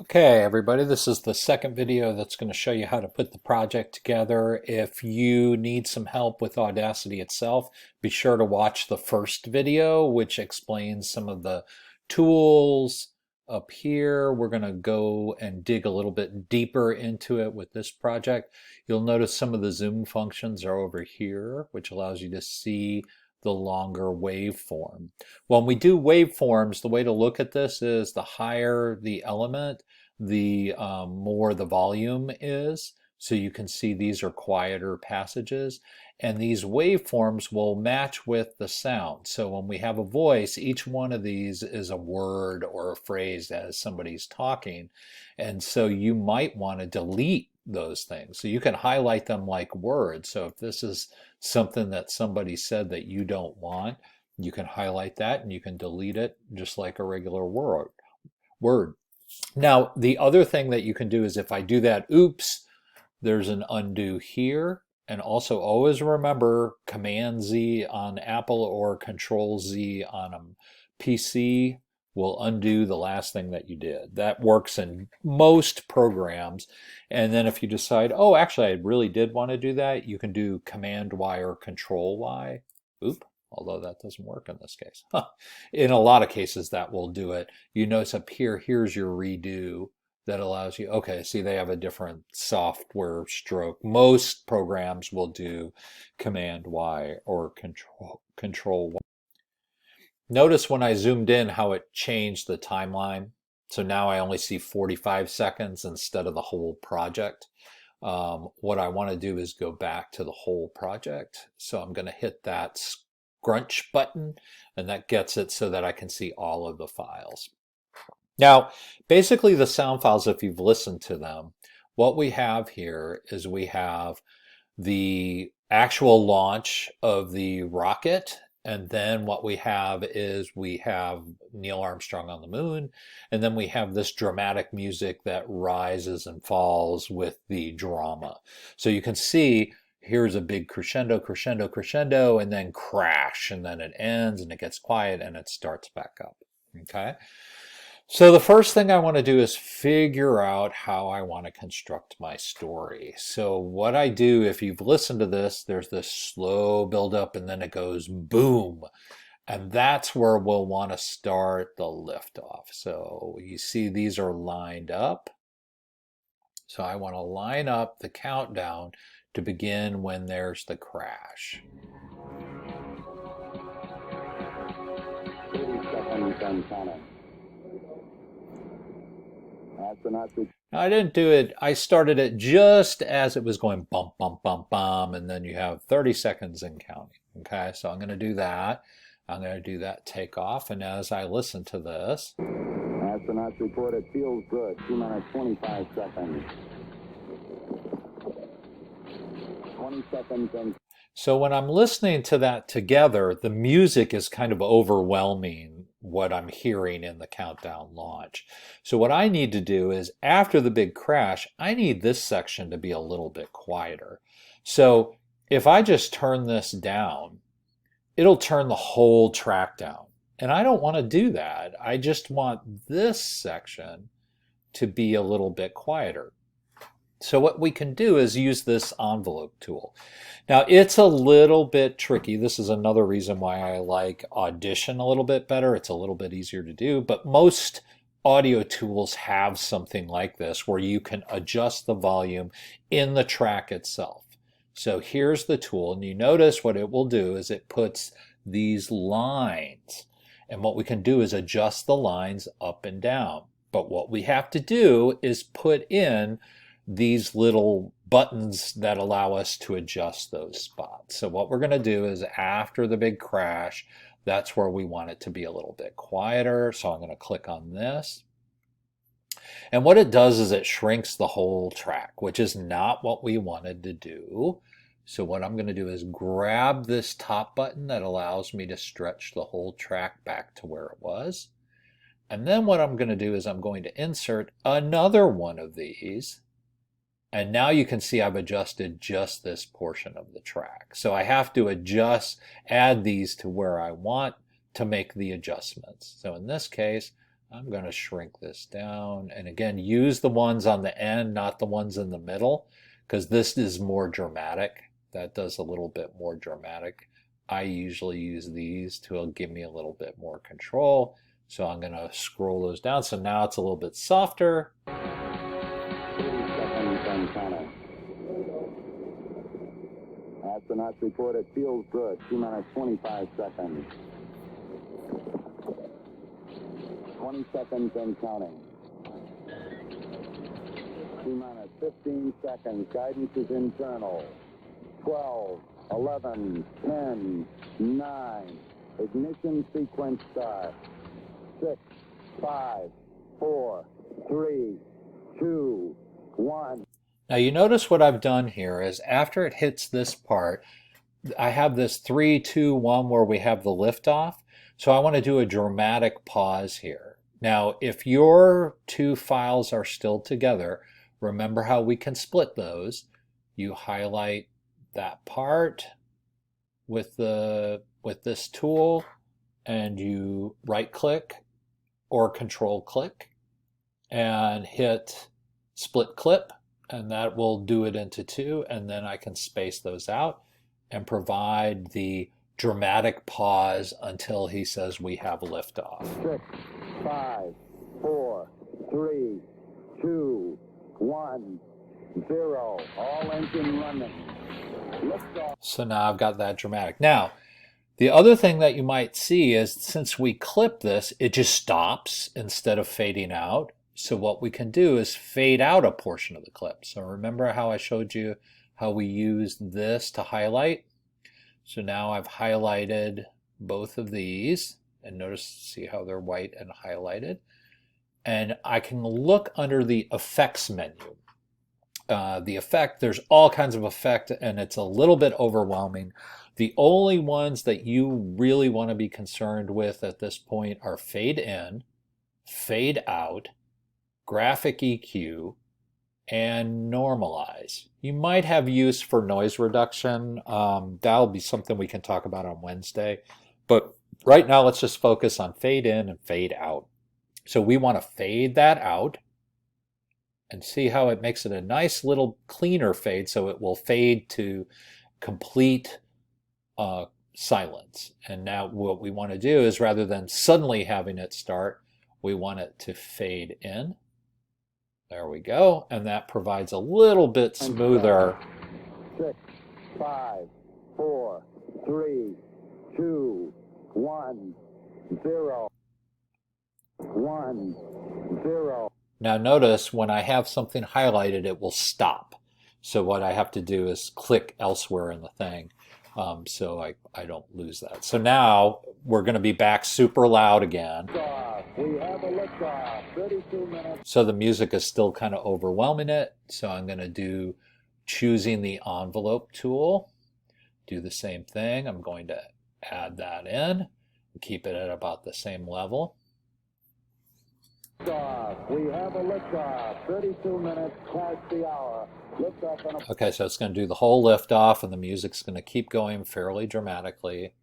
Okay, everybody, this is the second video that's going to show you how to put the project together. If you need some help with Audacity itself, be sure to watch the first video, which explains some of the tools up here. We're going to go and dig a little bit deeper into it with this project. You'll notice some of the zoom functions are over here, which allows you to see the longer waveform. When we do waveforms, the way to look at this is the higher the element, the more the volume is. So you can see these are quieter passages, and these waveforms will match with the sound. So when we have a voice, each one of these is a word or a phrase as somebody's talking. And so you might want to delete those things. So you can highlight them like words. So if this is something that somebody said that you don't want, you can highlight that and you can delete it just like a regular word. Now, the other thing that you can do is if I do that, oops, there's an undo here. And also always remember Command Z on Apple or Control Z on a PC will undo the last thing that you did. That works in most programs. And then if you decide, oh, actually, I really did want to do that, you can do Command Y or Control Y. Oop, although that doesn't work in this case. In a lot of cases, that will do it. You notice up here, here's your redo that allows you, okay, see, they have a different software stroke. Most programs will do Command Y or Control Y. Notice when I zoomed in how it changed the timeline. So now I only see 45 seconds instead of the whole project. What I want to do is go back to the whole project. So I'm going to hit that scrunch button, and that gets it so that I can see all of the files. Now, basically the sound files, if you've listened to them, what we have here is we have the actual launch of the rocket. And then what we have is we have Neil Armstrong on the moon. And then we have this dramatic music that rises and falls with the drama. So you can see here's a big crescendo, crescendo, crescendo, and then crash. And then it ends and it gets quiet and it starts back up. Okay. So the first thing I want to do is figure out how I want to construct my story. So what I do, if you've listened to this, there's this slow build up and then it goes boom. And that's where we'll want to start the liftoff. So you see these are lined up. So I want to line up the countdown to begin when there's the crash. 30 seconds and counting. I didn't do it. I started it just as it was going bump, bump, bump, bump, and then you have 30 seconds and counting. Okay, so I'm going to do that. I'm going to do that takeoff, and as I listen to this, astronauts report it feels good. 2 minutes 25 seconds. 20 seconds and. So when I'm listening to that together, the music is kind of overwhelming what I'm hearing in the countdown launch. So what I need to do is after the big crash, I need this section to be a little bit quieter. So if I just turn this down, it'll turn the whole track down. And I don't want to do that. I just want this section to be a little bit quieter. So what we can do is use this envelope tool. Now it's a little bit tricky. This is another reason why I like Audition a little bit better. It's a little bit easier to do, but most audio tools have something like this where you can adjust the volume in the track itself. So here's the tool, and you notice what it will do is it puts these lines. And what we can do is adjust the lines up and down. But what we have to do is put in these little buttons that allow us to adjust those spots. So what we're going to do is after the big crash, that's where we want it to be a little bit quieter. So I'm going to click on this. And what it does is it shrinks the whole track, which is not what we wanted to do. So what I'm going to do is grab this top button that allows me to stretch the whole track back to where it was. And then what I'm going to do is I'm going to insert another one of these. And now you can see I've adjusted just this portion of the track. So I have to add these to where I want to make the adjustments. So in this case, I'm going to shrink this down. And again, use the ones on the end, not the ones in the middle, because this is more dramatic. That does a little bit more dramatic. I usually use these to give me a little bit more control. So I'm going to scroll those down. So now it's a little bit softer. 30 seconds and counting. Astronauts report it feels good. 2 minutes, 25 seconds. 20 seconds and counting. 2 minutes, 15 seconds. Guidance is internal. 12, 11, 10, 9. Ignition sequence start. 6, 5, 4, 3, 2, 1. Now you notice what I've done here is after it hits this part, I have this 3, 2, 1 where we have the liftoff. So I want to do a dramatic pause here. Now, if your two files are still together, remember how we can split those. You highlight that part with this tool, and you right click or control click and hit split clip, and that will do it into two, and then I can space those out and provide the dramatic pause until he says we have liftoff. 6, 5, 4, 3, 2, 1, 0. All engine running. Liftoff. So now I've got that dramatic. Now, the other thing that you might see is since we clip this, it just stops instead of fading out. So what we can do is fade out a portion of the clip. So remember how I showed you how we used this to highlight? So now I've highlighted both of these, and notice, see how they're white and highlighted. And I can look under the effects menu. The effect, there's all kinds of effect, and it's a little bit overwhelming. The only ones that you really want to be concerned with at this point are fade in, fade out, graphic EQ, and normalize. You might have use for noise reduction. That'll be something we can talk about on Wednesday. But right now, let's just focus on fade in and fade out. So we want to fade that out and see how it makes it a nice little cleaner fade, so it will fade to complete silence. And now what we want to do is, rather than suddenly having it start, we want it to fade in. There we go. And that provides a little bit smoother. 6, 5, 4, 3, 2, 1, 0. 1, 0. Now notice when I have something highlighted, it will stop. So what I have to do is click elsewhere in the thing, so I don't lose that. So now we're going to be back super loud again. We have a liftoff. 32 minutes. So the music is still kind of overwhelming it. So I'm going to do choosing the envelope tool. Do the same thing. I'm going to add that in, keep it at about the same level. We have a liftoff. 32 minutes past the hour. Liftoff on a... Okay, so it's going to do the whole liftoff, and the music's going to keep going fairly dramatically.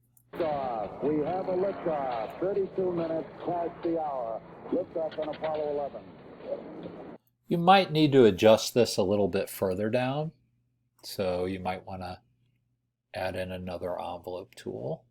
We have a liftoff. 32 minutes past the hour. Liftoff on Apollo 11. You might need to adjust this a little bit further down. So you might want to add in another envelope tool.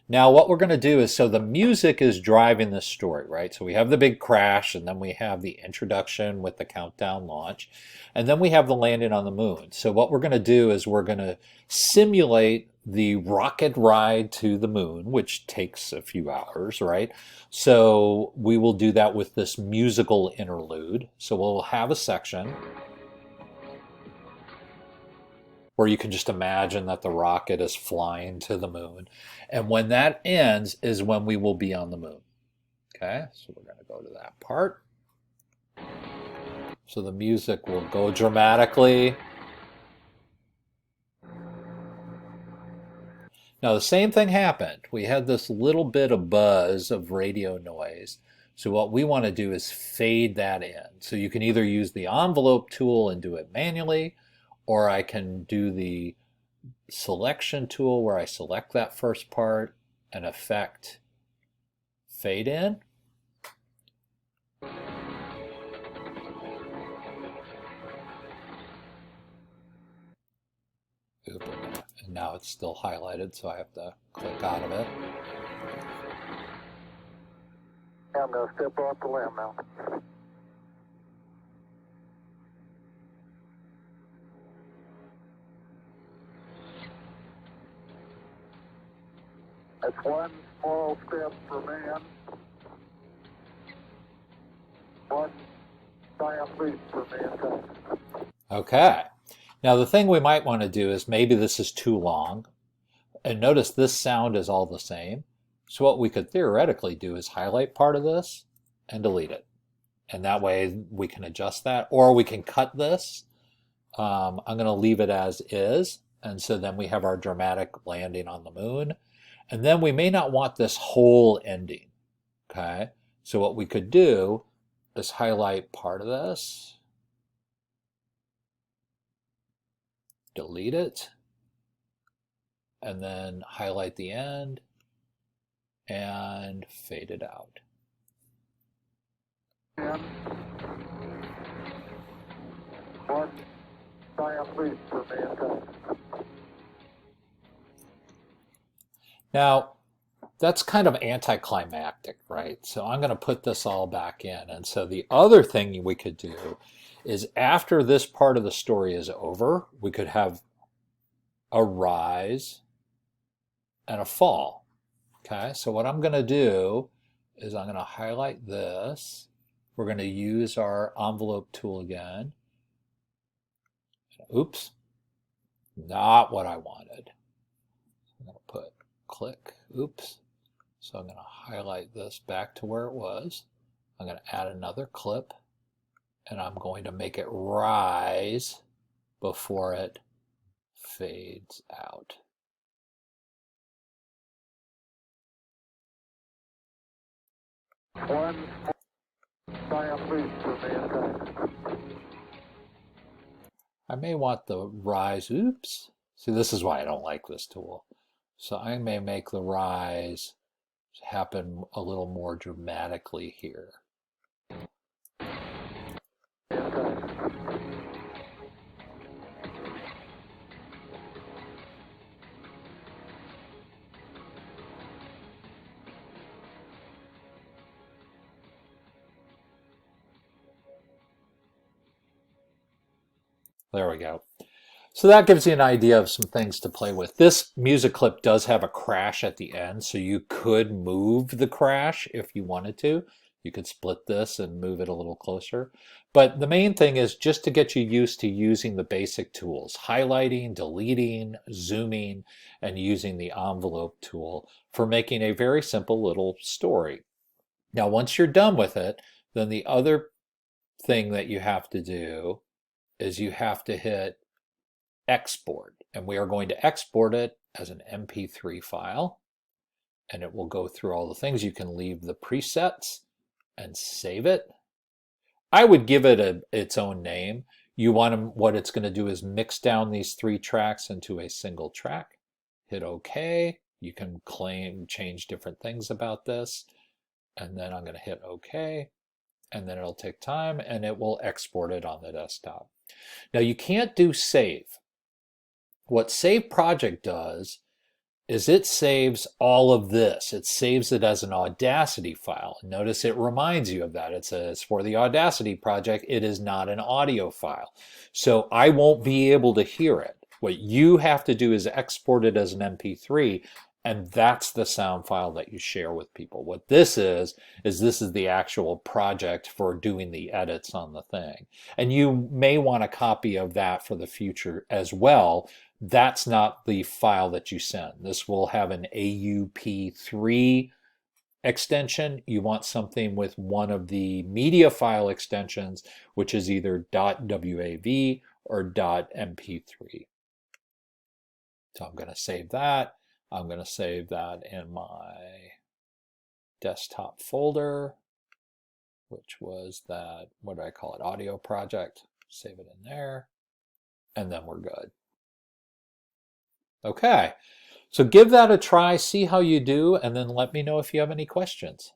Now what we're going to do is, so the music is driving this story, right? So we have the big crash, and then we have the introduction with the countdown launch, and then we have the landing on the moon. So what we're going to do is we're going to simulate the rocket ride to the moon, which takes a few hours, right? So we will do that with this musical interlude. So we'll have a section where you can just imagine that the rocket is flying to the moon. And when that ends is when we will be on the moon. Okay, so we're going to go to that part. So the music will go dramatically. Now the same thing happened. We had this little bit of buzz of radio noise. So what we want to do is fade that in. So you can either use the envelope tool and do it manually, or I can do the selection tool where I select that first part and effect fade in. now it's still highlighted, so I have to click out of it. I'm going to step off the limb now. That's one small step for man, one giant leap for mankind. Okay. Now the thing we might want to do is maybe this is too long. And notice this sound is all the same. So what we could theoretically do is highlight part of this and delete it. And that way we can adjust that. Or we can cut this. I'm going to leave it as is. And so then we have our dramatic landing on the moon. And then we may not want this whole ending. Okay. So what we could do is highlight part of this. Delete it. And then highlight the end and fade it out. And one giant leap for mankind. Now, that's kind of anticlimactic, right? So I'm going to put this all back in. And so the other thing we could do is after this part of the story is over, we could have a rise and a fall. Okay, so what I'm going to do is I'm going to highlight this. We're going to use our envelope tool again. Oops, not what I wanted. I'm going to put click, oops. So I'm going to highlight this back to where it was. I'm going to add another clip and I'm going to make it rise before it fades out. One giant leap for mankind. I may want the rise, oops. See, this is why I don't like this tool. So I may make the rise happen a little more dramatically here. There we go. So that gives you an idea of some things to play with. This music clip does have a crash at the end, so you could move the crash if you wanted to. You could split this and move it a little closer. But the main thing is just to get you used to using the basic tools, highlighting, deleting, zooming, and using the envelope tool for making a very simple little story. Now, once you're done with it, then the other thing that you have to do is you have to hit export, and we are going to export it as an MP3 file, and it will go through all the things. You can leave the presets and save it. I would give it its own name. What it's going to do is mix down these 3 tracks into a single track. Hit OK. You can change different things about this, and then I'm going to hit OK, and then it'll take time and it will export it on the desktop. Now you can't do save. What Save Project does is it saves all of this. It saves it as an Audacity file. Notice it reminds you of that. It says for the Audacity project, it is not an audio file. So I won't be able to hear it. What you have to do is export it as an MP3, and that's the sound file that you share with people. What this is this is the actual project for doing the edits on the thing. And you may want a copy of that for the future as well. That's not the file that you send. This will have an AUP3 extension. You want something with one of the media file extensions, which is either .wav or .mp3. So I'm going to save that. I'm going to save that in my desktop folder, which was that, what do I call it, audio project. Save it in there, and then we're good. Okay, so give that a try, see how you do, and then let me know if you have any questions.